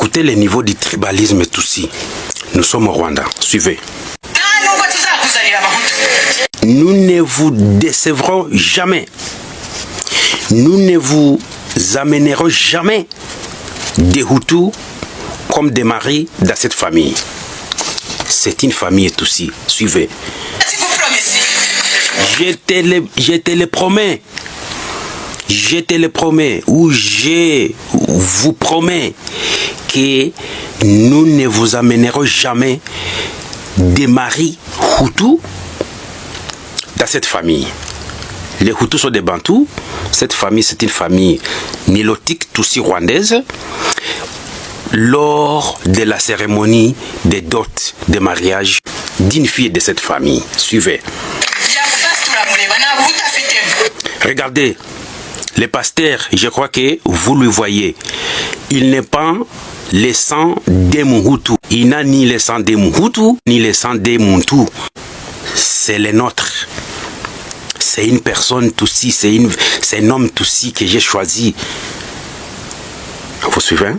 Écoutez les niveaux du tribalisme Tutsi. Nous sommes au Rwanda. Suivez. Nous ne vous décevrons jamais. Nous ne vous amènerons jamais des Hutus comme des maris dans cette famille. C'est une famille Tutsi. Suivez. Je te le promets. Je te le promets, ou je vous promets que nous ne vous amènerons jamais des maris Hutus dans cette famille. Les Hutus sont des Bantous. Cette famille, c'est une famille nilotique Tutsi rwandaise. Lors de la cérémonie des dots de mariage d'une fille de cette famille. Suivez. Regardez. Le pasteur, je crois que vous le voyez, il n'est pas le sang des Hutus. Il n'a ni le sang des Hutus, ni le sang des Muntu. C'est le nôtre. C'est une personne Tutsi, c'est un homme Tutsi que j'ai choisi. Vous suivez?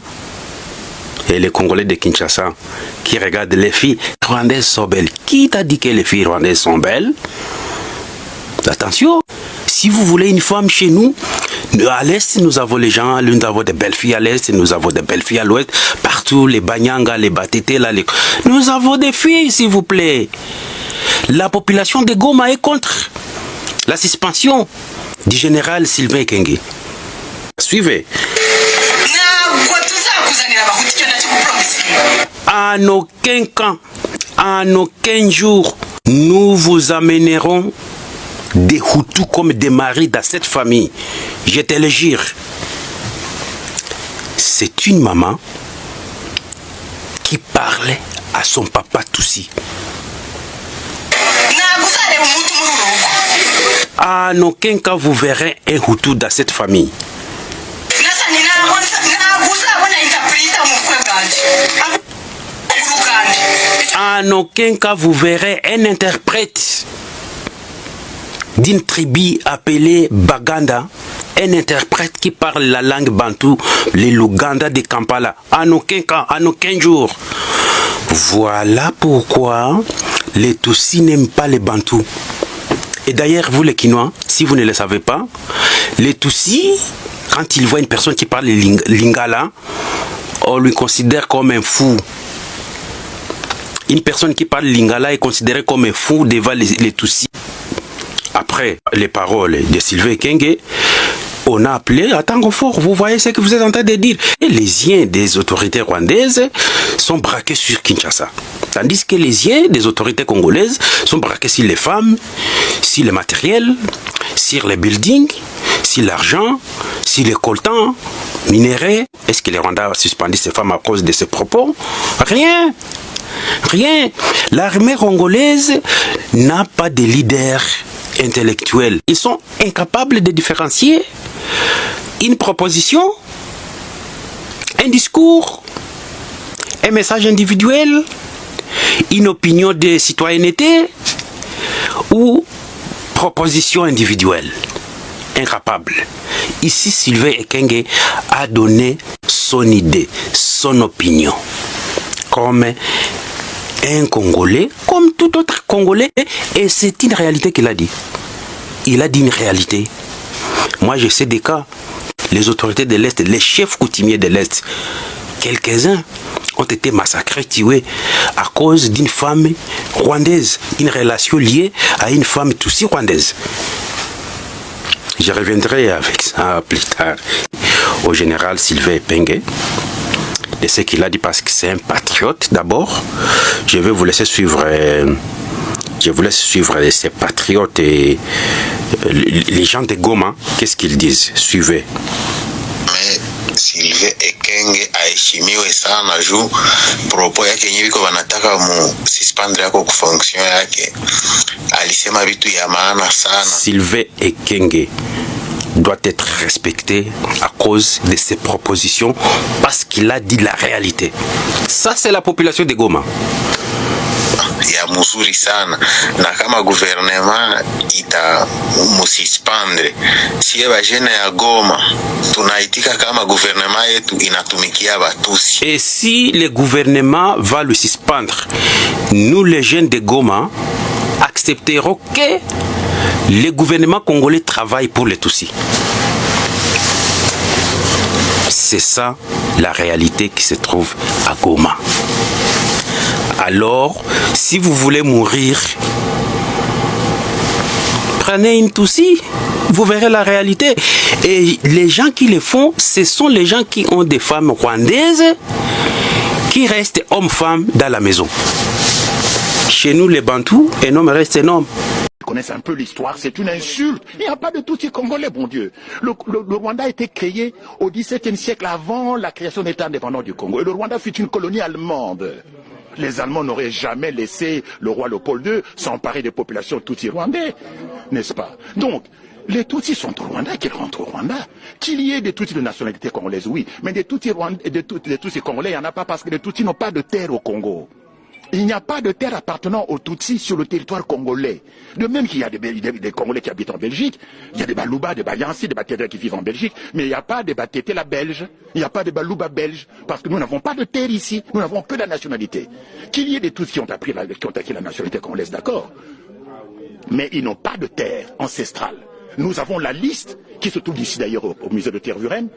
Et les Congolais de Kinshasa qui regardent les filles rwandaises sont belles. Qui t'a dit que les filles rwandaises sont belles? Attention, si vous voulez une femme chez nous, à l'est, nous avons les gens, nous avons des belles filles à l'est, nous avons des belles filles à l'ouest, partout, les Banyanga, les Batete, là, nous avons des filles, s'il vous plaît. La population de Goma est contre la suspension du général Sylvain Ekenge. Suivez. En aucun cas, en aucun jour, nous vous amènerons des Hutus comme des maris dans cette famille. Je te le jure. C'est une maman qui parlait à son papa Tutsi. En aucun cas vous verrez un Hutu dans cette famille. En aucun cas vous verrez un interprète d'une tribu appelée Baganda, un interprète qui parle la langue bantou, les Luganda de Kampala. En aucun cas, en aucun jour. Voilà pourquoi les Tutsis n'aiment pas les Bantous. Et d'ailleurs, vous les Kinois, si vous ne le savez pas, les Tutsis, quand ils voient une personne qui parle lingala, on lui considère comme un fou. Une personne qui parle lingala est considérée comme un fou devant les Tutsis. Après les paroles de Sylvain Ekenge, on a appelé à Tango Fort. Vous voyez ce que vous êtes en train de dire. Et les yeux des autorités rwandaises sont braqués sur Kinshasa. Tandis que les yeux des autorités congolaises sont braqués sur les femmes, sur le matériel, sur les buildings, sur l'argent, sur les coltans, minéraux. Est-ce que les Rwandais ont suspendu ces femmes à cause de ces propos? Rien. Rien. L'armée congolaise n'a pas de leader intellectuel. Ils sont incapables de différencier une proposition, un discours, un message individuel, une opinion de citoyenneté ou proposition individuelle. Incapable. Ici, Sylvain Ekenge a donné son idée, son opinion. Comme un Congolais, comme tout autre Congolais, et c'est une réalité qu'il a dit. Il a dit une réalité. Moi, je sais des cas, les autorités de l'Est, les chefs coutumiers de l'Est, quelques-uns ont été massacrés, tués à cause d'une femme rwandaise, une relation liée à une femme Tutsi rwandaise. Je reviendrai avec ça plus tard au général Sylvain Ekenge. Et ce qu'il a dit parce que c'est un patriote d'abord. Je vais vous laisser suivre. Je vous laisse suivre ces patriotes et les gens de Goma. Qu'est-ce qu'ils disent? Suivez. Mais Sylvain Ekenge aheshimiwe sana juu propos yake yenyewe iko wanataka mu suspendre yako kufonction yake. Alisema vitu ya maana sana. Sylvain Ekenge doit être respecté à cause de ses propositions parce qu'il a dit la réalité. Ça, c'est la population de Goma. ya mzuri sana, na kama guvernema ita musispandre sie bajene ya Goma tunaitika kama guvernema yetu inatumikia Batusi. Et si le gouvernement va le suspendre, nous les jeunes de Goma accepteront que le gouvernement congolais travaille pour les Tutsis. C'est ça la réalité qui se trouve à Goma. Alors, si vous voulez mourir, prenez une Tutsi, vous verrez la réalité. Et les gens qui le font, ce sont les gens qui ont des femmes rwandaises qui restent hommes-femmes dans la maison. Chez nous, les Bantous, un homme reste un homme. Connaissent un peu l'histoire, c'est une insulte. Il n'y a pas de Tutsi congolais, bon Dieu. Le Rwanda a été créé au XVIIe siècle avant la création de l'État indépendant du Congo. Et le Rwanda fut une colonie allemande. Les Allemands n'auraient jamais laissé le roi Léopold II s'emparer des populations Tutsi rwandais, n'est-ce pas? Donc, les Tutsis sont au Rwanda, qu'ils rentrent au Rwanda. Qu'il y ait des Tutsis de nationalité congolaise, oui. Mais des Tutsis congolais, il n'y en a pas parce que les Tutsis n'ont pas de terre au Congo. Il n'y a pas de terre appartenant aux Tutsis sur le territoire congolais. De même qu'il y a des Congolais qui habitent en Belgique, il y a des Balouba, des Bayansi, des Batétés qui vivent en Belgique, mais il n'y a pas de Batétés la belge, il n'y a pas de Balouba belge, parce que nous n'avons pas de terre ici, nous n'avons que la nationalité. Qu'il y ait des Tutsis qui ont acquis la nationalité congolaise, d'accord, mais ils n'ont pas de terre ancestrale. Nous avons la liste, qui se trouve ici d'ailleurs au musée de Tervuren,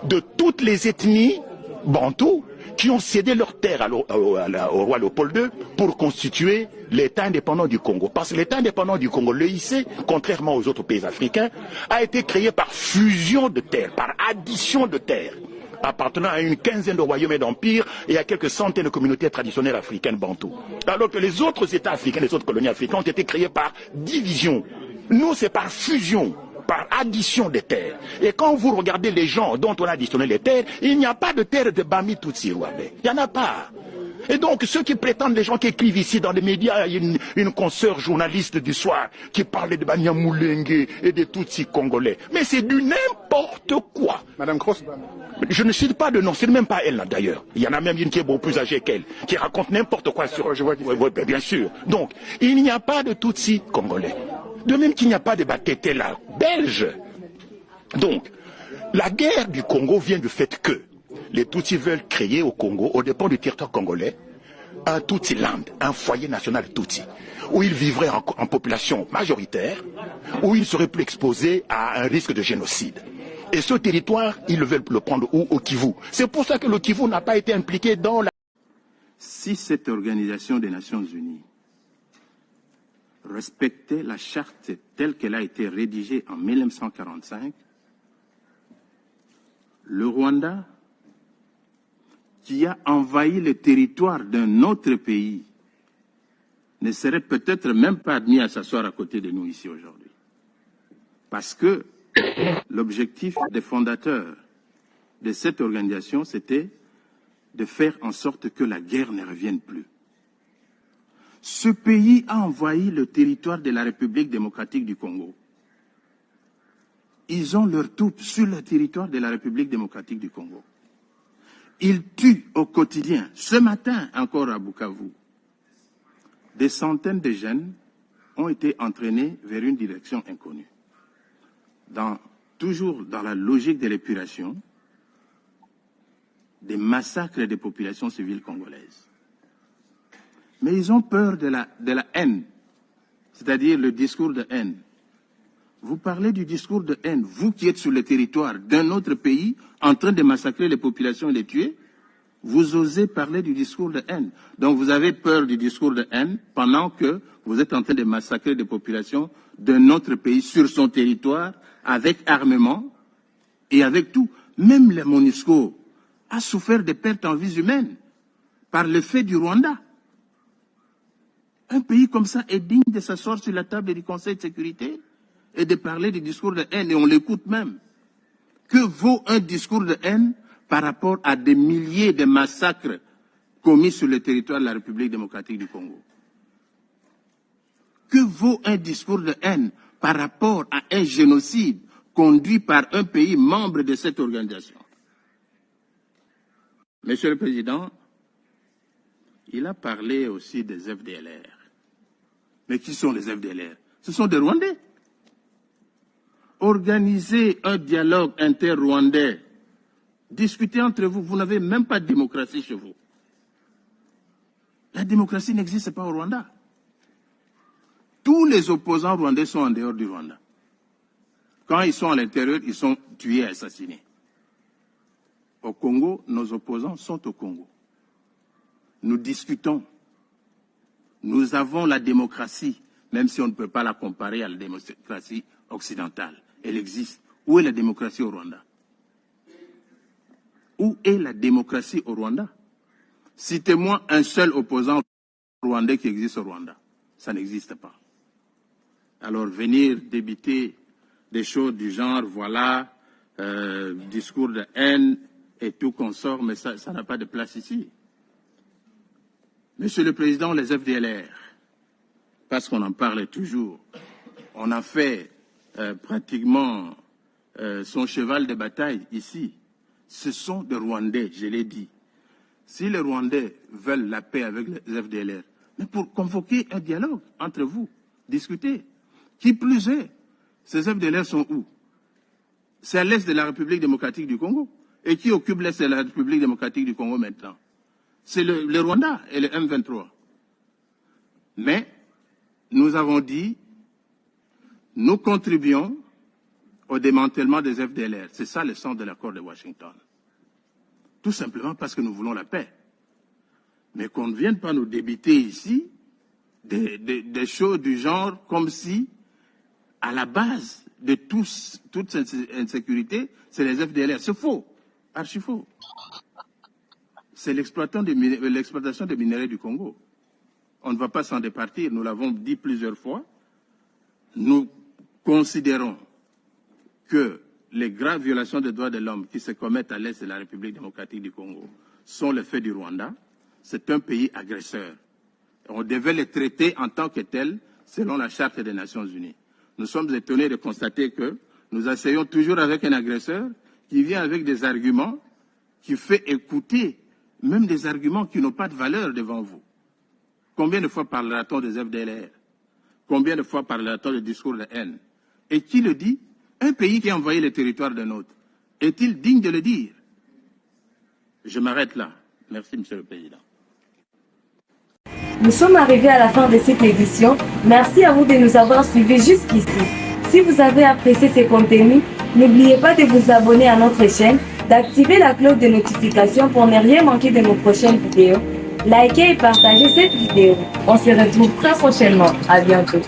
de toutes les ethnies bantoues qui ont cédé leur terre au roi Léopold II pour constituer l'État indépendant du Congo. Parce que l'État indépendant du Congo, l'EIC, contrairement aux autres pays africains, a été créé par fusion de terres, par addition de terres, appartenant à une quinzaine de royaumes et d'empires et à quelques centaines de communautés traditionnelles africaines bantoues. Alors que les autres États africains, les autres colonies africaines ont été créés par division. Nous, c'est par fusion, par addition des terres. Et quand vous regardez les gens dont on a additionné les terres, il n'y a pas de terre de Bami Tutsi Rwandais. Il n'y en a pas. Et donc, ceux qui prétendent, les gens qui écrivent ici dans les médias, il y a une consoeur journaliste du soir qui parlait de Banyamulenge et des Tutsis congolais. Mais c'est du n'importe quoi. Madame Cross. Je ne cite pas de nom, c'est même pas elle là d'ailleurs. Il y en a même une qui est beaucoup plus âgée qu'elle, qui raconte n'importe quoi sur... Je vois oui, bien sûr. Donc, il n'y a pas de Tutsis congolais. De même qu'il n'y a pas de Batété là, belge. Donc, la guerre du Congo vient du fait que les Tutsis veulent créer au Congo, au dépend du territoire congolais, un Tutsi-land, un foyer national Tutsi, où ils vivraient en population majoritaire, où ils seraient plus exposés à un risque de génocide. Et ce territoire, ils veulent le prendre où? Au Kivu. C'est pour ça que le Kivu n'a pas été impliqué dans la... Si cette organisation des Nations Unies respectait la charte telle qu'elle a été rédigée en 1945, le Rwanda, qui a envahi le territoire d'un autre pays, ne serait peut-être même pas admis à s'asseoir à côté de nous ici aujourd'hui. Parce que l'objectif des fondateurs de cette organisation, c'était de faire en sorte que la guerre ne revienne plus. Ce pays a envahi le territoire de la République démocratique du Congo. Ils ont leurs troupes sur le territoire de la République démocratique du Congo. Ils tuent au quotidien, ce matin encore à Bukavu. Des centaines de jeunes ont été entraînés vers une direction inconnue. Toujours dans la logique de l'épuration, des massacres des populations civiles congolaises. Mais ils ont peur de la haine, c'est-à-dire le discours de haine. Vous parlez du discours de haine, vous qui êtes sur le territoire d'un autre pays, en train de massacrer les populations et les tuer, vous osez parler du discours de haine. Donc vous avez peur du discours de haine pendant que vous êtes en train de massacrer des populations d'un autre pays sur son territoire, avec armement et avec tout. Même le MONUSCO a souffert de pertes en vies humaines par le fait du Rwanda. Un pays comme ça est digne de s'asseoir sur la table du Conseil de sécurité et de parler du discours de haine, et on l'écoute même. Que vaut un discours de haine par rapport à des milliers de massacres commis sur le territoire de la République démocratique du Congo? Que vaut un discours de haine par rapport à un génocide conduit par un pays membre de cette organisation? Monsieur le Président, il a parlé aussi des FDLR. Mais qui sont les FDLR? Ce sont des Rwandais. Organisez un dialogue inter-rwandais. Discutez entre vous. Vous n'avez même pas de démocratie chez vous. La démocratie n'existe pas au Rwanda. Tous les opposants rwandais sont en dehors du Rwanda. Quand ils sont à l'intérieur, ils sont tués, assassinés. Au Congo, nos opposants sont au Congo. Nous discutons. Nous avons la démocratie, même si on ne peut pas la comparer à la démocratie occidentale. Elle existe. Où est la démocratie au Rwanda? Où est la démocratie au Rwanda? Citez-moi un seul opposant rwandais qui existe au Rwanda. Ça n'existe pas. Alors venir débiter des choses du genre, voilà, discours de haine et tout consort, mais ça n'a pas de place ici. Monsieur le Président, les FDLR, parce qu'on en parle toujours, on a fait pratiquement son cheval de bataille ici. Ce sont des Rwandais, je l'ai dit. Si les Rwandais veulent la paix avec les FDLR, mais pour convoquer un dialogue entre vous, discuter. Qui plus est, ces FDLR sont où? C'est à l'est de la République démocratique du Congo. Et qui occupe l'est de la République démocratique du Congo maintenant? C'est le Rwanda et le M23. Mais nous avons dit, nous contribuons au démantèlement des FDLR. C'est ça le sens de l'accord de Washington. Tout simplement parce que nous voulons la paix. Mais qu'on ne vienne pas nous débiter ici des choses du genre comme si, à la base de toute cette insécurité, c'est les FDLR. C'est faux, archi faux. C'est l'exploitation des minerais du Congo. On ne va pas s'en départir, nous l'avons dit plusieurs fois. Nous considérons que les graves violations des droits de l'homme qui se commettent à l'est de la République démocratique du Congo sont les faits du Rwanda. C'est un pays agresseur. On devait les traiter en tant que tels selon la Charte des Nations Unies. Nous sommes étonnés de constater que nous essayons toujours avec un agresseur qui vient avec des arguments, qui fait écouter même des arguments qui n'ont pas de valeur devant vous. Combien de fois parlera-t-on des FDLR? Combien de fois parlera-t-on du discours de haine? Et qui le dit? Un pays qui a envahi le territoire d'un autre. Est-il digne de le dire? Je m'arrête là. Merci, Monsieur le Président. Nous sommes arrivés à la fin de cette édition. Merci à vous de nous avoir suivis jusqu'ici. Si vous avez apprécié ces contenus, n'oubliez pas de vous abonner à notre chaîne, d'activer la cloche de notification pour ne rien manquer de nos prochaines vidéos. Likez et partagez cette vidéo. On se retrouve très prochainement. À bientôt.